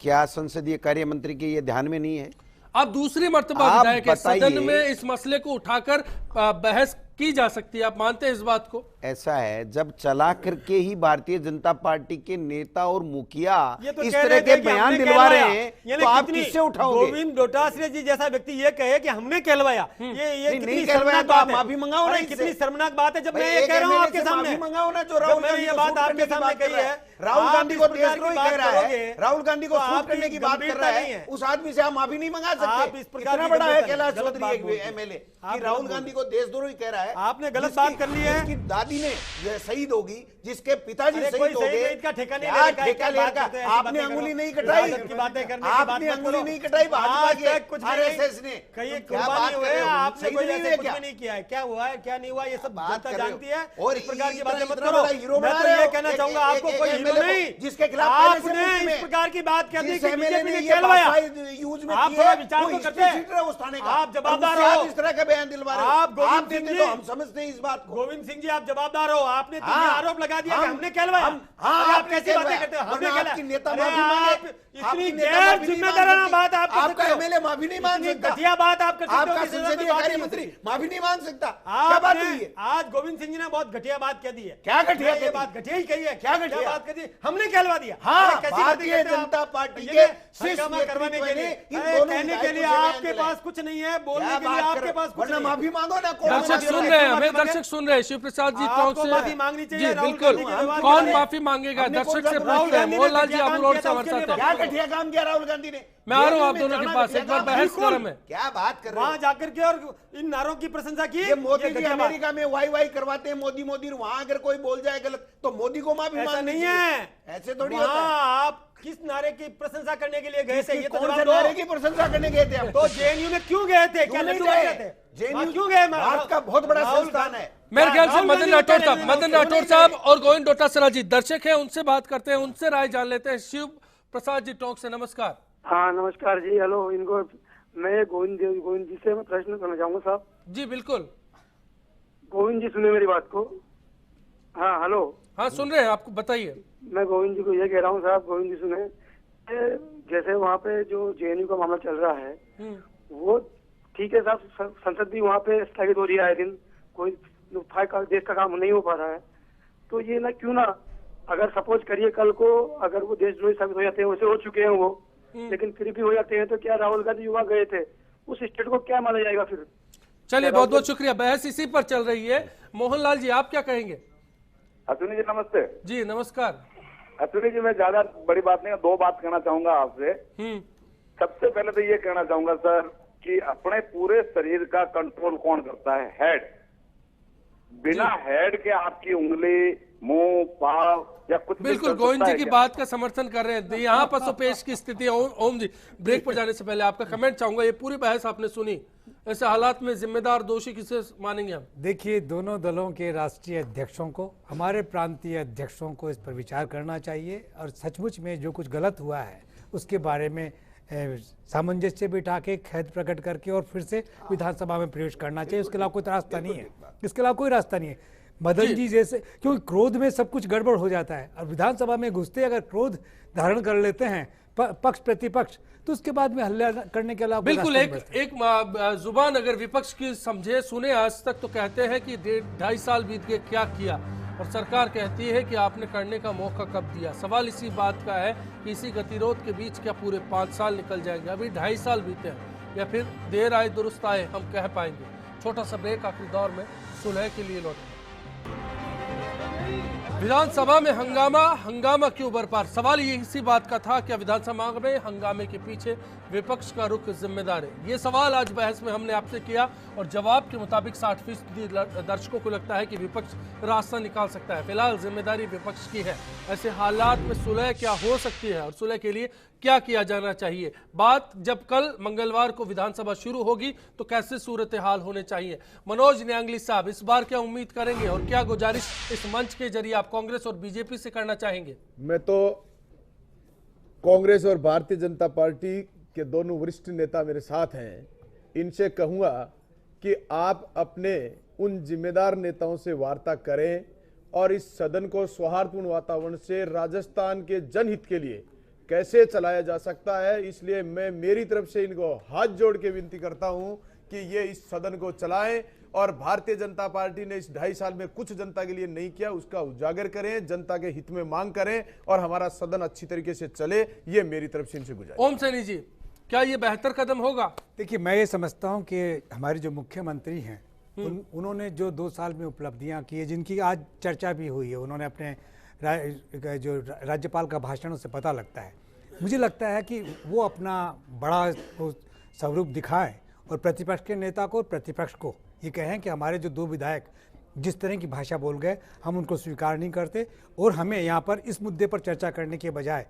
क्या संसदीय कार्य मंत्री के ये ध्यान में नहीं है? आप दूसरी मर्तबा विधायक सदन में इस मसले को उठाकर बहस की जा सकती है, आप मानते हैं इस बात को? ऐसा है, जब चला करके ही भारतीय जनता पार्टी के नेता और मुखिया इस तरह के बयान दिलवा रहे हैं तो आप किससे उठाओगे? गोविंद डोटासरा जी जैसा व्यक्ति ये कहे कि हमने कहलवाया, ये कितनी शर्मनाक बात है। माफी मंगाओ ना, कितनी शर्मनाक बात है। जब मैं ये कह रहा हूँ आपके सामने, मंगाओ ना, जो मैंने ये बात आपके सामने कही है राहुल आप गांधी इस को प्रकार की देशद्रोही बात कह रहा है, करोगे, राहुल गांधी को तो सूट आपकी करने की बात कर गंभीरता रहा नहीं है, है। उस आदमी से आप माफी नहीं मंगा आप सकते। इस प्रकार इतना की बड़ा है गंभीरता कैलाश नहीं, गलत चौधरी बात एक बोल रहे हैं। एमएलए आप कि गलत राहुल बोल गांधी को देशद्रोही कह रहा है। आपने गलत जिसकी- बात कर ली है। जिसकी दादी ने शहीद होगी, जिसके पिताजी अरे शहीद कोई हो शहीद गए, शहीद का ठेका नहीं क्या लेने का, ठेका क्या लेने बात का? करते हैं, ऐसी आपने बातें अंगुली करो। नहीं कटाई, विरासत की बातें करने की बात आपने मत अंगुली करो। नहीं कटाई भाजपा आज के तक कुछ भी आरएसएस ने। कहीं क्या कुर्बानी बात हुए कर रहे हो? आपने शहीद कोई नहीं ऐसे हुए कुछ क्या? भी नहीं किया है, क्या हुआ है क्या नहीं हुआ ये सब बात जनता कर रहे हो। जानती है। और इस प्रकार की इतना- बातें मत इतना करो। बड़ा हीरो मैं बना तो रहे ये हो। कहना एक- चाहूंगा एक- आपको एक कोई MLA हीरो को, नहीं, जिसके खिलाफ पहले से आपने मुफ्ती इस में- प्रकार की बात कर दी जिस कि MLA बीजेपी ने ने ये कहलवाया। भाषा यूज में आप की थोड़ा है, विचार वो तो हिस्ट्री करते शीट है उस थाने का। आप जवाबदार और उससे हो। आप इस तरह का बयान दिलवा रहे हो। आप गोविंद आप देते सिंह तो जी- हम समझते हैं इस बात को। गोविंद सिंह जी आप जवाबदार हो, आपने तो ये हाँ, आरोप लगा दिया कि हम- हमने कहलवाया। हाँ, अरे आप आपने कैसी बातें कहलवाया। करते हो? हमने वरना कहलवाया। आपकी नेता अरे माफी आप मांगे। इतनी आपकी नेता गैर माफी नहीं जिम्मेदाराना मांग बात आप सकती। कर आपका सकते हो। एमएलए माफी नहीं मांग इतनी सकता। घटिया बात आप कर सकते हो आपका कि सदन में संसदीय बात कार्य नहीं मंत्री होती। माफी नहीं मांग सकता। क्या बात हुई आपने है? आज गोविंद सिंह जी ने बहुत घटिया बात कह दी है। क्या घटिया ये कह दी? बात घटिया ही कही है। क्या घटिया? बात कह दी? हमने कहलवा दिया। हाँ, अरे कैसी बातें भारतीय करते हो आप? जनता पार्टी ये के हंगामा शीर्ष करवाने के लिए नेतृत्व ने इन अरे दोनों कहने के लिए विधायकों से आपके बयान पास कुछ नहीं है, बोलने क्या के लिए बात आपके कर- पास कुछ वरना नहीं है। माफी मांगो ना। दर्शक सुन रहे हैं, हमें दर्शक सुन रहे हैं शिव प्रसाद जी टॉक आपको से। माफी मांगनी चाहिए, जी राहुल बिल्कुल, गांधी के व्यवहार कौन के माफी मांगेगा? हमने कौन दर्शक सा से राहुल पूछते हैं। गांधी ने मोहनलाल जी घटिया आप काम रोड किया से था, हमारे उसके साथ हैं। क्या घटिया काम किया राहुल गांधी ने? मैं आ रहा हूँ आप जेल में दोनों के जाना पास, घटिया एक बार काम। बहस बिल्कुल। करें। मैं क्या बात कर रहे वहां हो? जाकर के और इन नारों की प्रशंसा की। ये मोदी जी घटिया बात। अमेरिका में वाई वाई करवाते हैं, मोदी मोदी, वहां अगर कोई बोल जाए गलत तो मोदी को माफी ऐसा मांगनी नहीं चाहिए। है। ऐसे थोड़ी वहां होता है। आप किस नारे की प्रशंसा करने के लिए गए थे? ये तो कौन जवाब से दो। नारे की प्रशंसा करने गए थे आप? तो जेएनयू में क्यों गए थे? क्या क्यों नहीं लड्डू गए? बन गए थे? JNU वहां क्यों गए? भारत का बहुत बड़ा राहुल संस्थान है। मेरे ख्याल से राहुल मदन गांधी राठौर को साहब, कहने मदन देना, राठौर क्यों साहब नहीं और गोविंद डोटासरा जी दर्शक हैं, उनसे बात करते हैं, उनसे राय जान लेते हैं। शिव प्रसाद जी टॉक से नमस्कार। हाँ नमस्कार जी, हेलो। इनको मैं गोविंद जी से मैं प्रश्न करना चाहूंगा साहब। जी बिल्कुल। गोविंद जी सुने मेरी बात को? हाँ हेलो। हाँ सुन रहे हैं, आपको बताइए। मैं गोविंद जी को ये कह रहा हूँ साहब, गोविंद जी सुने, जैसे वहाँ पे जो जेएनयू का मामला चल रहा है वो ठीक है साहब, संसद भी वहाँ पे स्थगित हो रही है आए दिन, कोई देश का काम नहीं हो पा रहा है। तो ये ना क्यों ना, अगर सपोज करिए कल को अगर वो देशद्रोही साबित हो जाते हैं, वैसे हो चुके हैं वो, लेकिन फिर भी हो जाते हैं, तो क्या राहुल गांधी युवा गए थे, उस स्टेट को क्या माना जाएगा फिर? चलिए बहुत बहुत शुक्रिया, बहस इसी पर चल रही है। मोहनलाल जी आप क्या कहेंगे? अश्विनी जी नमस्ते। जी नमस्कार। अश्विनी जी मैं ज्यादा बड़ी बात नहीं, दो बात कहना चाहूंगा आपसे। सबसे पहले तो ये कहना चाहूंगा सर कि अपने पूरे शरीर का कंट्रोल कौन करता है? हेड। बिना हेड के आपकी उंगली, मुंह, पाव या कुछ बिल्कुल गोविंद जी की बात का समर्थन कर रहे हैं। यहाँ पशुपेश की स्थिति है। ओम जी, ब्रेक पर जाने से पहले आपका कमेंट चाहूंगा। ये पूरी बहस आपने सुनी, ऐसे हालात में जिम्मेदार दोषी किसे मानेंगे हम? देखिए, दोनों दलों के राष्ट्रीय अध्यक्षों को, हमारे प्रांतीय अध्यक्षों को इस पर विचार करना चाहिए और सचमुच में जो कुछ गलत हुआ है उसके बारे में सामंजस्य बिठा के खेद प्रकट करके और फिर से विधानसभा में प्रवेश करना चाहिए। उसके अलावा कोई रास्ता नहीं है, इसके अलावा कोई रास्ता नहीं है। मदन जी जैसे, क्योंकि क्रोध में सब कुछ गड़बड़ हो जाता है और विधानसभा में घुसते अगर क्रोध धारण कर लेते हैं पक्ष प्रतिपक्ष, तो उसके बाद में हल्ला करने के अलावा बिल्कुल एक जुबान अगर विपक्ष की समझे सुने आज तक तो कहते हैं कि 2.5 साल बीत गए, क्या किया, और सरकार कहती है कि आपने करने का मौका कब दिया। सवाल इसी बात का है कि इसी गतिरोध के बीच क्या पूरे 5 साल निकल जाएंगे? अभी 2.5 साल बीते हैं या फिर देर आए दुरुस्त आए, हम कह पाएंगे। छोटा सा ब्रेक, आखिरी दौर में सुलह के लिए लौटे। विधानसभा में हंगामा क्यों बरपा? सवाल ये इसी बात का था, क्या विधानसभा में हंगामे के पीछे विपक्ष का रुख जिम्मेदार है? ये सवाल आज बहस में हमने आपसे किया और जवाब के मुताबिक 60% दर्शकों को लगता है कि विपक्ष रास्ता निकाल सकता है। फिलहाल जिम्मेदारी विपक्ष की है। ऐसे हालात में सुलह क्या हो सकती है और सुलह के लिए क्या किया जाना चाहिए? बात जब कल मंगलवार को विधानसभा शुरू होगी तो कैसे सूरत हाल होने चाहिए? मनोज न्यांगली साहब इस बार क्या उम्मीद करेंगे और क्या गुजारिश इस मंच के जरिए आप कांग्रेस और बीजेपी से करना चाहेंगे? मैं तो कांग्रेस और भारतीय जनता पार्टी के दोनों वरिष्ठ नेता मेरे साथ हैं, इनसे कहूंगा कि आप अपने उन जिम्मेदार नेताओं से वार्ता करें और इस सदन को सौहार्दपूर्ण वातावरण से राजस्थान के जनहित के लिए कैसे चलाया जा सकता है, इसलिए मैं मेरी तरफ से इनको हाथ जोड़ के विनती करता हूं कि ये इस सदन को चलाएं और भारतीय जनता पार्टी ने इस 2.5 साल में कुछ जनता के लिए नहीं किया उसका उजागर करें, जनता के हित में मांग करें और हमारा सदन अच्छी तरीके से चले। ये मेरी तरफ से इनसे गुजारिश। ओम सैनी जी, क्या ये बेहतर कदम होगा? देखिए, मैं ये समझता हूँ कि हमारे जो मुख्यमंत्री हैं उन्होंने जो 2 साल में उपलब्धियां की है, जिनकी आज चर्चा भी हुई है, उन्होंने अपने जो राज्यपाल का भाषण उससे पता लगता है। मुझे लगता है कि वो अपना बड़ा स्वरूप दिखाएं और प्रतिपक्ष के नेता को और प्रतिपक्ष को ये कहें कि हमारे जो 2 विधायक जिस तरह की भाषा बोल गए हम उनको स्वीकार नहीं करते और हमें यहाँ पर इस मुद्दे पर चर्चा करने के बजाय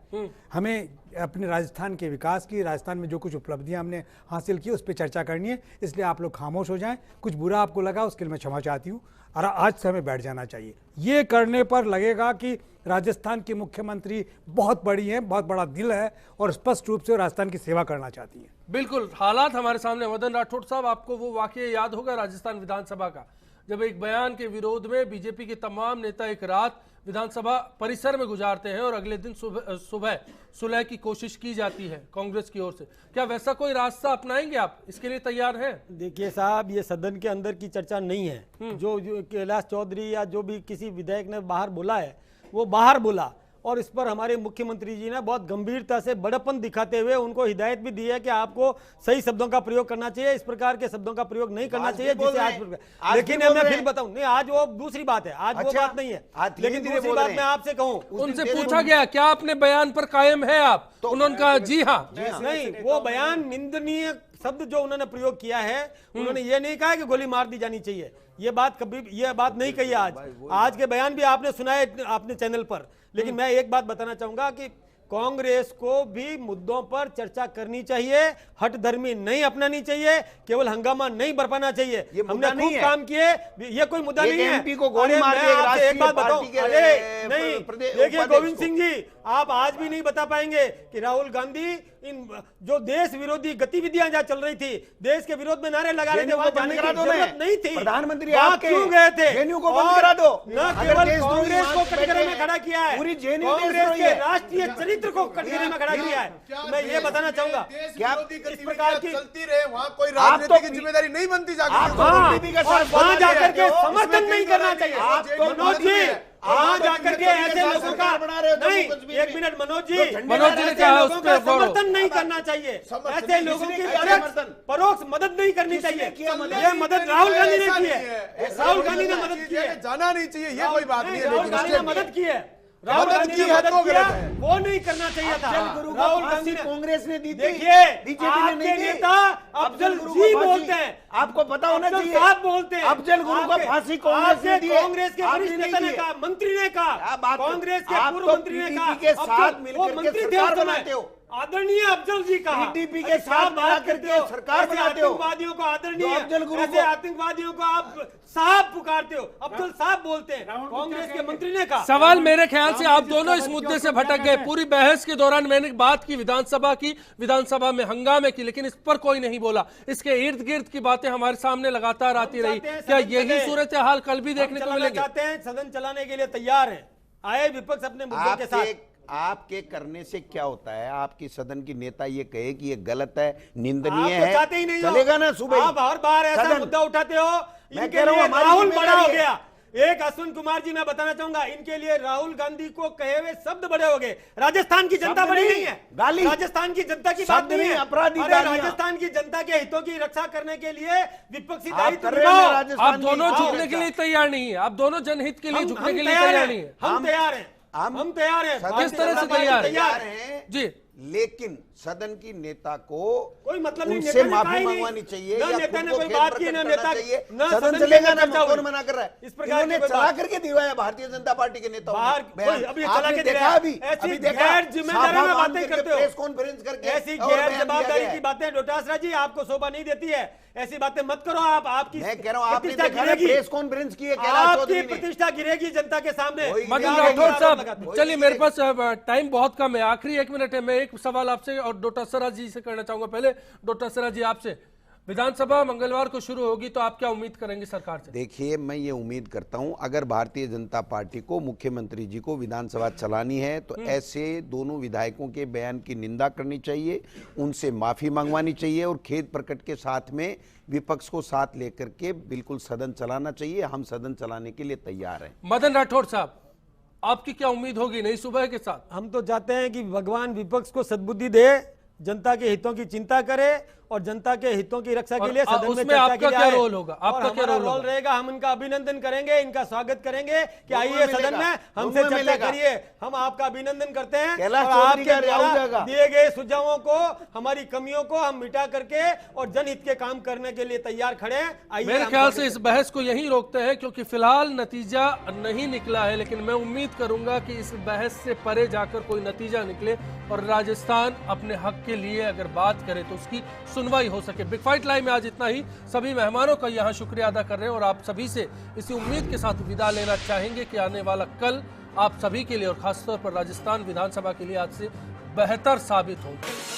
हमें अपने राजस्थान के विकास की, राजस्थान में जो कुछ उपलब्धियाँ हमने हासिल की उस पर चर्चा करनी है। इसलिए आप लोग खामोश हो जाएं। कुछ बुरा आपको लगा उसके लिए मैं क्षमा चाहती हूँ और आज से हमें बैठ जाना चाहिए। ये करने पर लगेगा कि राजस्थान की मुख्यमंत्री बहुत बड़ी हैं, बहुत बड़ा दिल है और स्पष्ट रूप से राजस्थान की सेवा करना चाहती हैं। बिल्कुल, हालात हमारे सामने। मदन राठौड़ साहब, आपको वो वाकया याद होगा राजस्थान विधानसभा का, जब एक बयान के विरोध में बीजेपी के तमाम नेता एक रात विधानसभा परिसर में गुजारते हैं और अगले दिन सुबह सुलह की कोशिश की जाती है कांग्रेस की ओर से। क्या वैसा कोई रास्ता अपनाएंगे आप? इसके लिए तैयार हैं? देखिए साहब, ये सदन के अंदर की चर्चा नहीं है। जो कैलाश चौधरी या जो भी किसी विधायक ने बाहर बोला है वो बाहर बोला और इस पर हमारे मुख्यमंत्री जी ने बहुत गंभीरता से बड़प्पन दिखाते हुए उनको हिदायत भी दी है कि आपको सही शब्दों का प्रयोग करना चाहिए, इस प्रकार के शब्दों का प्रयोग नहीं करना चाहिए जिसे आज। लेकिन मैं फिर बताऊं, नहीं आज वो दूसरी बात है, आज वो बात नहीं है। लेकिन दूसरी बात मैं आपसे कहूं, उनसे पूछा गया क्या अपने बयान पर कायम है आप, तो उन्होंने कहा जी हाँ। नहीं, वो बयान निंदनीय शब्द जो उन्होंने प्रयोग किया है, उन्होंने ये नहीं कहा कि गोली मार दी जानी चाहिए। ये बात कभी, ये बात नहीं कही आज के बयान भी आपने सुनाए अपने चैनल पर। लेकिन मैं एक बात बताना चाहूंगा कि कांग्रेस को भी मुद्दों पर चर्चा करनी चाहिए, हठधर्मी नहीं अपनानी चाहिए, केवल हंगामा नहीं बरपाना चाहिए। हमने खूब काम किए, ये कोई मुद्दा नहीं है। एमपी को गोली मार दी एक बात बताऊं, अरे नहीं, देखिए गोविंद सिंह जी, आप आज भी नहीं बता पाएंगे कि राहुल गांधी इन जो देश विरोधी गतिविधियां जहां चल रही थी, देश के विरोध में नारे लगा रहे थे, वहां जाने की जरूरत नहीं थी। प्रधानमंत्री क्यों गए थे? जेएनयू को बंद करा दो। न केवल कांग्रेस को कटघरे में खड़ा किया है, कांग्रेस के राष्ट्रीय चरित्र को कटघरे में खड़ा किया है। मैं ये बताना चाहूंगा, क्या इस प्रकार की चलती रहे, वहाँ कोई राजनीति की जिम्मेदारी नहीं बनती जाकर वहां जाकर के समर्थन नहीं करना चाहिए। मनोज जी, वहां जाकर के ऐसे लोगों का नहीं, एक मिनट मनोज जी ने कहा उस पर समर्थन नहीं करना चाहिए, ऐसे लोगों की परोक्ष मदद नहीं करनी चाहिए। ये मदद राहुल गांधी ने की है, राहुल गांधी ने मदद की है। जाना नहीं चाहिए, ये कोई बात नहीं है। राहुल गांधी ने मदद की है, राहुल गांधी ने मदद किया, वो नहीं करना चाहिए था। राहुल गांधी ने, कांग्रेस ने दी थी, देखिए बीजेपी ने नहीं दी। नेता अफजल जी बोलते हैं, आपको पता होना चाहिए, साहब बोलते हैं अफजल गुरु का फांसी कांग्रेस ने दी है। कांग्रेस के वरिष्ठ नेता ने कहा, मंत्री ने कहा, कांग्रेस के पूर्व मंत्री ने कहा, के साथ मिलकर के सरकार बनाते हो। आदरणीय अफजल जी कहा, टीडीपी के साथ बात करके सरकार बनाते हो। आतंकवादियों को आदरणीय, अफजल गुरु ऐसे आतंकवादियों को आप साहब पुकारते हो, अफजल साहब बोलते हैं, कांग्रेस के मंत्री ने कहा। सवाल मेरे ख्याल से आप दोनों इस मुद्दे से भटक गए। पूरी बहस के दौरान मैंने बात की विधानसभा में हंगामे की, लेकिन इस पर कोई नहीं बोला। इसके इर्द गिर्द की बातें हमारे सामने लगातार आती रही। क्या यही सूरत हाल कल भी देखने को मिलेगी? चाहते हैं, सदन चलाने के लिए तैयार है, आए विपक्ष अपने मुद्दों के साथ। आपके करने से क्या होता है? आपकी सदन की नेता ये कहे कि ये गलत है, निंदनीय है, चाहते ही नहीं चलेगा ना? सुबह आप हर बार ऐसा मुद्दा उठाते हो, मैं कह रहा हूं राहुल बड़ा हो गया। एक अश्विन कुमार जी मैं बताना चाहूंगा, इनके लिए राहुल गांधी को कहे हुए शब्द बड़े हो गए। राजस्थान की जनता बड़ी नहीं है, राजस्थान की जनता की बात नहीं है। अपराधी राजस्थान की जनता के हितों की रक्षा करने के लिए विपक्षी दायित्व आप दोनों झुकने के लिए तैयार नहीं है, आप दोनों जनहित के लिए झुकने के लिए तैयार नहीं है। हम तैयार हैं, हम तैयार हैं। किस तरह से तैयार हैं जी? लेकिन सदन की नेता को कोई मतलब नहीं, उनसे माफी मंगवानी चाहिए, ना नेता ने कोई बात की, ना नेता चाहिए। सदन चलेगा ना? कौन मना कर रहा है? इस प्रकार ने चला करके दिवाया भारतीय जनता पार्टी के नेताओं ने। अभी चला के देखा, अभी देखा, गैर जिम्मेदारी बातें करते हो, प्रेस कॉन्फ्रेंस करके ऐसी गैर जवाबदारी की बातें डोटासरा जी आपको शोभा नहीं देती है। ऐसी बातें मत करो। आप आपकी, मैं कह रहा हूं, आपने देखा ना प्रेस कॉन्फ्रेंस की है, आपकी प्रतिष्ठा गिरेगी जनता के सामने। मदन राठौड़ साहब, चलिए मेरे पास टाइम बहुत कम है, आखिरी 1 मिनट है। मैं एक सवाल आपसे और डोटासरा जी से करना चाहूंगा। पहले डोटासरा जी आपसे, विधानसभा मंगलवार को शुरू होगी तो आप क्या उम्मीद करेंगे सरकार से? देखिए, मैं ये उम्मीद करता हूं, अगर भारतीय जनता पार्टी को, मुख्यमंत्री जी को विधानसभा चलानी है तो ऐसे दोनों विधायकों के बयान की निंदा करनी चाहिए, उनसे माफी मंगवानी चाहिए और खेद प्रकट के साथ में विपक्ष को साथ लेकर के बिल्कुल सदन चलाना चाहिए। हम सदन चलाने के लिए तैयार हैं। मदन राठौड़ साहब, आपकी क्या उम्मीद होगी नई सुबह के साथ? हम तो चाहते हैं कि भगवान विपक्ष को सद्बुद्धि दे, जनता के हितों की चिंता करे और जनता के हितों की रक्षा के लिए सदन में उसमें चर्चा आपका के लिए क्या आए। रोल होगा? आपका और क्या हमारा रोल रोल होगा? रहेगा, हम इनका अभिनंदन करेंगे, इनका स्वागत करेंगे कि आइए दोनों सदन मिलेगा, में हमसे दोनों चर्चा मिलेगा। करिए। हम आपका अभिनंदन करते हैं कैलाश और चौधरी आपके का रिहा हो द्वारा जाएगा। दिए गए सुझावों को, हमारी कमियों को हम मिटा करके और जनहित के काम करने के लिए तैयार खड़े हैं। आइए मेरे हम ख्याल स्वागत से इस बहस को यहीं रोकते हैं, क्योंकि फिलहाल नतीजा नहीं निकला है, लेकिन मैं उम्मीद करूंगा कि इस बहस से परे जाकर कोई नतीजा निकले और राजस्थान अपने हक के लिए अगर बात करे तो उसकी सुनवाई हो सके। बिग फाइट लाइव में आज इतना ही। सभी मेहमानों का यहाँ शुक्रिया अदा कर रहे हैं और आप सभी से इसी उम्मीद के साथ विदा लेना चाहेंगे कि आने वाला कल आप सभी के लिए और खासतौर पर राजस्थान विधानसभा के लिए आज से बेहतर साबित होगा।